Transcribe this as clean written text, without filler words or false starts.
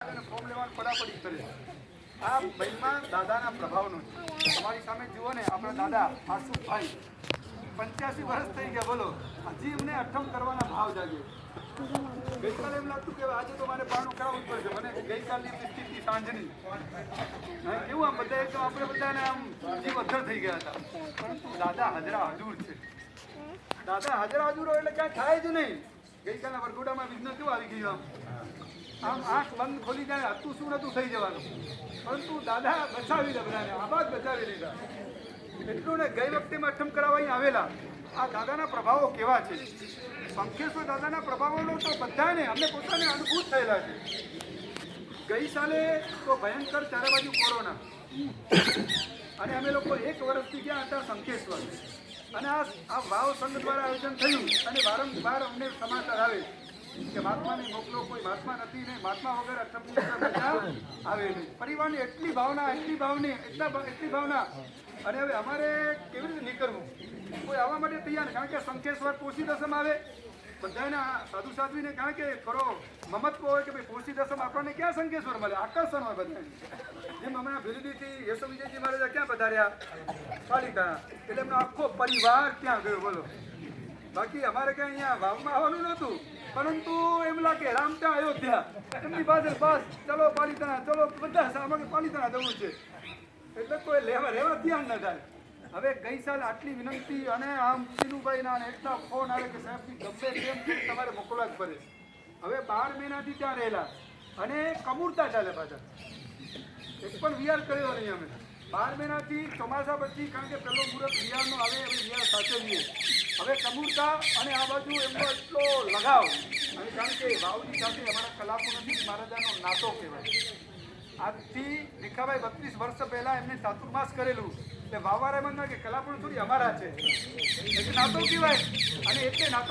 Form લેવાનું પડાપડી કરે આ ભાઈમાં દાદાના પ્રભાવનો છે। તમારી સામે જુઓ ને આપણા દાદા આસુભાઈ 85 વર્ષ થઈ ગયા, બોલો હજી એમને અઠમ કરવાના ભાવ જાગ્યો। ગઈકાલે એમ લાગતું કે આજે તો મારે પાણું કરાવવું જ પડશે, મને ગઈકાલની સ્થિતિ સાંજની કેવું આમ બધા એકદમ આપણે બધાને આમ જીવ અધ્ધર થઈ ગયા હતા, પરંતુ દાદા હાજરા હજુર છે। દાદા હાજરા હજુરો એટલે ક્યાંય થાય જ નહીં। ગઈકાલના વરઘોડામાં વિઘ્ન કેવું આવી ગયું, આમ આંખ બંધ ખોલી જાય હતું શું નતું થઈ જવાનું, પરંતુ દાદા બચાવી લીધા, બધાને આબાદ બચાવી લીધા। એટલું ને ગઈ વખતે અઠમ કરાવવા આવેલા આ દાદાના પ્રભાવો કેવા છે, શંખેશ્વર દાદાના પ્રભાવોનો તો બધાને અમને પોતાને અનુભૂત થયેલા છે। ગઈ સાલે તો ભયંકર ચારે બાજુ કોરોના, અને અમે લોકો 1 વર્ષથી ગયા હતા શંખેશ્વર, અને આ વાવ સંઘ દ્વારા આયોજન થયું, અને વારંવાર અમને સમાચાર આવે કે મહાત્માને મોકલો, કોઈ મહાત્મા નથી ને મહાત્મા વગર અઠમની મજા આવે નહીં। પરિવારની એટલી ભાવના, એટલી ભાવના, અને હવે અમારે કેવી રીતે નીકળવું, કોઈ આવવા માટે તૈયાર, કારણ કે શંખેશ્વર પોષી દસમ આવે, બધાને સાધુ સાધ્વીને કારણ કે ખરો મમત્વ હોય કે ભાઈ પોષી દસમ આપણને ક્યાં શંખેશ્વર મળે, આકર્ષણ હોય બધાને। જેમ હમણાં ભીલડીથી યશો વિજયજી મહારાજ ક્યાં પધાર્યા, પાલિતાણા, એટલે એમનો આખો પરિવાર ત્યાં ગયો, બોલો બાકી અમારે ક્યાં અહીંયા વાવમાં આવવાનું નહોતું, પરંતુ એમ લાગે રામ ત્યાં અયોધ્યા, એમની પાસે બસ ચલો પાલિતાણા, ચલો બધા અમારે પાલિતાણા જવું છે, એટલે કોઈ રહેવા ધ્યાન ન થાય। હવે ગઈ સાલ આટલી વિનંતી, અને આમ સીનુભાઈના અને એટલા ફોન આવે કે સાહેબથી ગમે તેમ તમારે મોકલવા જ પડે। હવે 12 મહિનાથી ત્યાં રહેલા, અને કમૂરતા ચાલે પાછા, એક પણ વિહાર કર્યો નહીં અમે 12 મહિનાથી। ચોમાસા પછી કારણ કે પેલો મુહૂર્ત વિહારનો આવે, અમે વિહાર સાચવીએ, હવે કમૂરતા, અને આ બાજુ એમનો એટલો લગાવ, અને કારણ કે વાવની સાથે અમારા કલાપુનંદી મહારાજાનો નાતો કહેવાય। આજથી ભીખાભાઈ 32 વર્ષ પહેલા એમને ચાતુર્માસ કરેલું, એટલે વાવવાળા એમ કે કલાપુણ થોડી અમારા છે, એટલે નાતો કહેવાય, અને એટલે નાતો